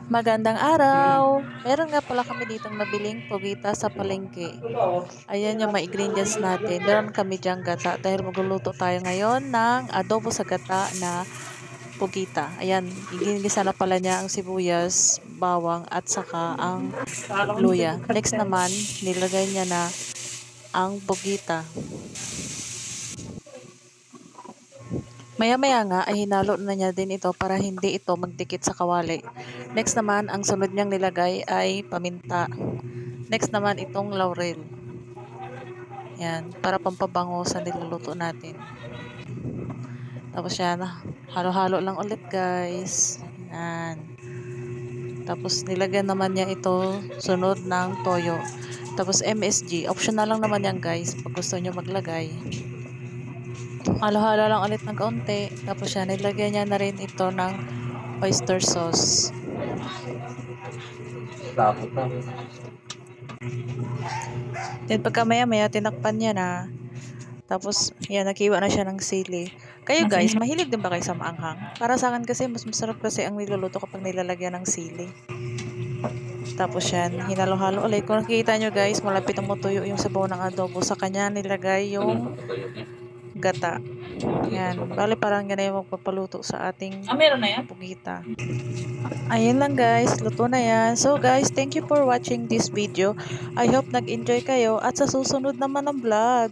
Magandang araw! Meron nga pala kami ditong nabiling pugita sa palengke. Ayan yung mga ingredients natin. Meron kami dyang gata dahil magluluto tayo ngayon ng adobo sa gata na pugita. Ayan, igingisa na pala niya ang sibuyas, bawang at saka ang luya. Next naman, nilagay niya na ang pugita. Maya-maya nga ay hinalo na niya din ito para hindi ito magdikit sa kawali. Next naman, ang sunod niyang nilagay ay paminta. Next naman itong laurel. Yan, para pampabango sa niluluto natin. Tapos yan, halo-halo lang ulit guys. Yan. Tapos nilagyan naman niya ito sunod ng toyo. Tapos MSG, optional lang naman yan guys pag gusto niyo maglagay. Halo-halo lang ulit ng kaunti. Tapos yan, nilagyan niya na rin ito ng oyster sauce. Then pagka maya-maya, tinakpan niya na. Tapos, yan, nakiwa na siya ng sili. Kayo guys, mahilig din ba kayo sa maanghang? Para sa akin kasi, mas masarap kasi ang niluluto kapag nilalagyan ng sili. Tapos yan, hinalo-halo ulit. Kung nakikita nyo guys, malapit ang matuyo yung sabaw ng adobo. Sa kanya nilagay yung gata. Yan, bali parang yan na yung magpapaluto sa ating meron na yan? pugita. Ayun lang guys, luto na yan. So guys, thank you for watching this video. I hope nag-enjoy kayo at sa susunod naman ng vlog.